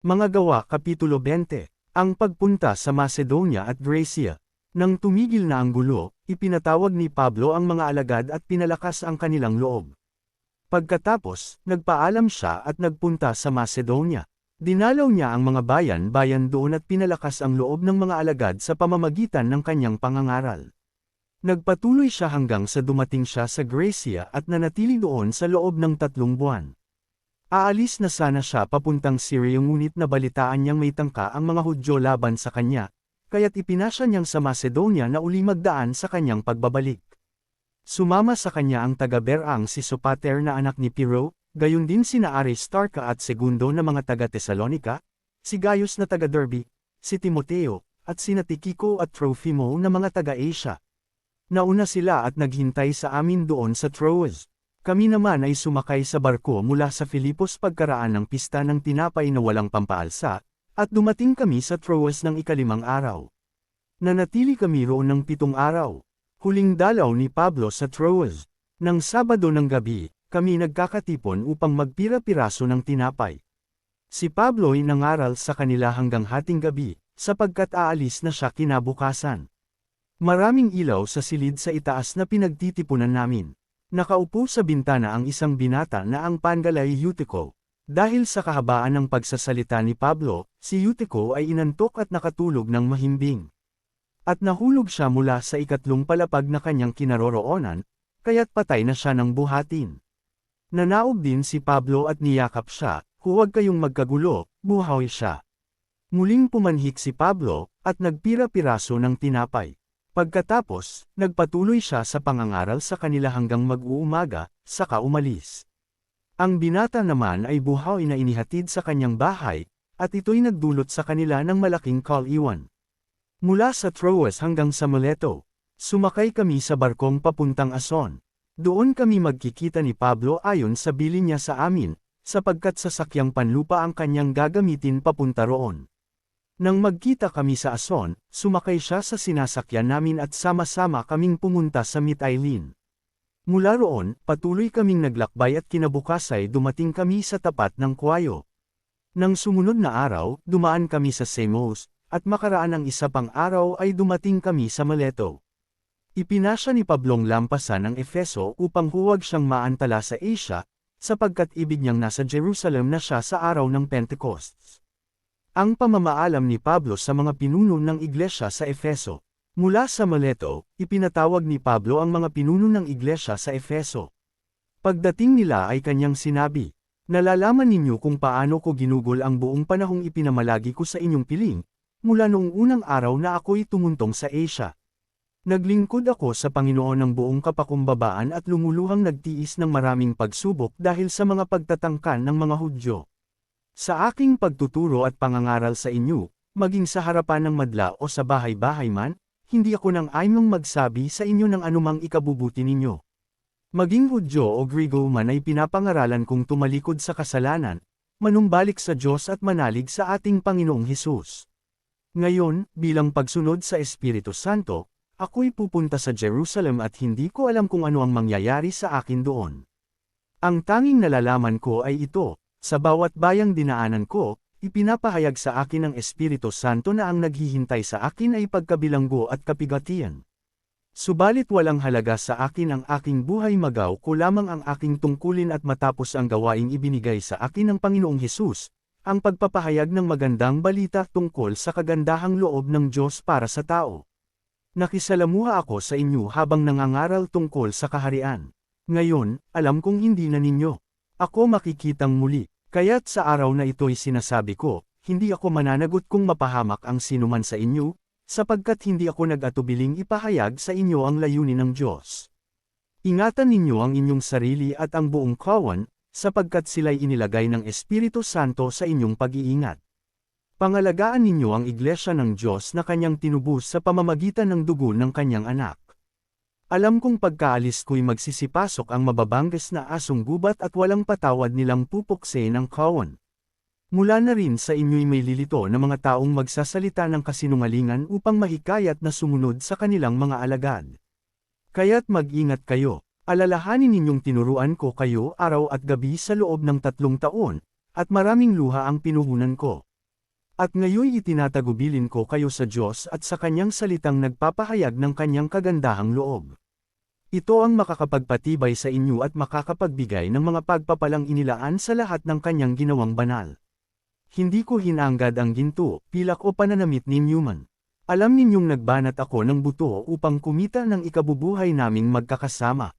Mga Gawa Kapitulo 20. Ang pagpunta sa Macedonia at Gracia. Nang tumigil na ang gulo, ipinatawag ni Pablo ang mga alagad at pinalakas ang kanilang loob. Pagkatapos, nagpaalam siya at nagpunta sa Macedonia. Dinalaw niya ang mga bayan-bayan doon at pinalakas ang loob ng mga alagad sa pamamagitan ng kanyang pangangaral. Nagpatuloy siya hanggang sa dumating siya sa Gracia at nanatili doon sa loob ng 3 buwan. Aalis na sana siya papuntang Syria ngunit nabalitaan niyang may tangka ang mga Hudyo laban sa kanya, kaya't ipinasya niyang sa Macedonia na uli magdaan sa kanyang pagbabalik. Sumama sa kanya ang taga-Berang si Sopater na anak ni Piro, gayon din sina Aristarca at Segundo na mga taga-Tesalonika, si Gaius na taga-Derbe, si Timoteo, at sina Tikiko at Trofimo na mga taga-Asia. Nauna sila at naghintay sa amin doon sa Troas. Kami naman ay sumakay sa barko mula sa Filipos pagkaraan ng pista ng tinapay na walang pampaalsa, at dumating kami sa Troas ng 5 araw. Nanatili kami roon ng 7 araw. Huling dalaw ni Pablo sa Troas. Nang Sabado ng gabi, kami nagkakatipon upang magpira-piraso ng tinapay. Si Pablo ay nangaral sa kanila hanggang hating gabi, sapagkat aalis na siya kinabukasan. Maraming ilaw sa silid sa itaas na pinagtitipunan namin. Nakaupo sa bintana ang isang binata na ang pangalay Eutico. Dahil sa kahabaan ng pagsasalita ni Pablo, si Eutico ay inantok at nakatulog ng mahimbing. At nahulog siya mula sa 3 palapag na kanyang kinaroroonan, kaya't patay na siya ng buhatin. Nanaog din si Pablo at niyakap siya, "Huwag kayong magkagulo, buhawi siya." Muling pumanhik si Pablo, at nagpira-piraso ng tinapay. Pagkatapos, nagpatuloy siya sa pangangaral sa kanila hanggang mag-uumaga, saka umalis. Ang binata naman ay buhaw na inihatid sa kanyang bahay, at ito'y nagdulot sa kanila ng malaking kaliwan. Mula sa Troas hanggang sa Mileto, sumakay kami sa barkong papuntang Ason. Doon kami magkikita ni Pablo ayon sa bilin niya sa amin, sapagkat sasakyang panlupa ang kanyang gagamitin papunta roon. Nang magkita kami sa Ason, sumakay siya sa sinasakyan namin at sama-sama kaming pumunta sa Mytilene. Mula roon, patuloy kaming naglakbay at kinabukasay dumating kami sa tapat ng Kuayo. Nang sumunod na araw, dumaan kami sa Samos, at makaraan ng 1 pang araw ay dumating kami sa Mileto. Ipinasya ni Pablong lampasan ng Efeso upang huwag siyang maantala sa Asia, sapagkat ibig niyang nasa Jerusalem na siya sa araw ng Pentecost. Ang pamamaalam ni Pablo sa mga pinuno ng iglesia sa Efeso. Mula sa Mileto, ipinatawag ni Pablo ang mga pinuno ng iglesia sa Efeso. Pagdating nila ay kanyang sinabi, "Nalalaman ninyo kung paano ko ginugol ang buong panahong ipinamalagi ko sa inyong piling, mula noong unang araw na ako'y tumuntong sa Asia. Naglingkod ako sa Panginoon ng buong kapakumbabaan at lumuluhang nagtiis ng maraming pagsubok dahil sa mga pagtatangkan ng mga Hudyo. Sa aking pagtuturo at pangangaral sa inyo, maging sa harapan ng madla o sa bahay-bahay man, hindi ako nang aynong magsabi sa inyo ng anumang ikabubuti ninyo. Maging Hudyo o Griego man ay pinapangaralan kong tumalikod sa kasalanan, manumbalik sa Diyos at manalig sa ating Panginoong Hesus. Ngayon, bilang pagsunod sa Espiritu Santo, ako'y pupunta sa Jerusalem at hindi ko alam kung ano ang mangyayari sa akin doon. Ang tanging nalalaman ko ay ito, sa bawat bayang dinaanan ko, ipinapahayag sa akin ng Espiritu Santo na ang naghihintay sa akin ay pagkabilanggo at kapigatian. Subalit walang halaga sa akin ang aking buhay magaw ko lamang ang aking tungkulin at matapos ang gawaing ibinigay sa akin ng Panginoong Hesus, ang pagpapahayag ng magandang balita tungkol sa kagandahang loob ng Diyos para sa tao. Nakisalamuha ako sa inyo habang nangangaral tungkol sa kaharian. Ngayon, alam kong hindi na ninyo ako makikitang muli. Kaya't sa araw na ito'y sinasabi ko, hindi ako mananagot kung mapahamak ang sinuman sa inyo, sapagkat hindi ako nag-atubiling ipahayag sa inyo ang layunin ng Diyos. Ingatan ninyo ang inyong sarili at ang buong kawan, sapagkat sila'y inilagay ng Espiritu Santo sa inyong pag-iingat. Pangalagaan ninyo ang iglesia ng Diyos na kanyang tinubos sa pamamagitan ng dugo ng kanyang anak. Alam kong pagkaalis ko'y magsisipasok ang mababangges na asong gubat at walang patawad nilang pupukse ng kawan. Mula na rin sa inyo'y may lilito na mga taong magsasalita ng kasinungalingan upang mahikayat na sumunod sa kanilang mga alagad. Kaya't mag-ingat kayo, alalahanin ninyong tinuruan ko kayo araw at gabi sa loob ng 3 taon, at maraming luha ang pinuhunan ko. At ngayoy itinatagubilin ko kayo sa Diyos at sa kanyang salitang nagpapahayag ng kanyang kagandahang loob. Ito ang makakapagpatibay sa inyo at makakapagbigay ng mga pagpapalang inilaan sa lahat ng kanyang ginawang banal. Hindi ko hinanggad ang ginto, pilak o pananamit ni Newman. Alam ninyong nagbanat ako ng buto upang kumita ng ikabubuhay naming magkakasama.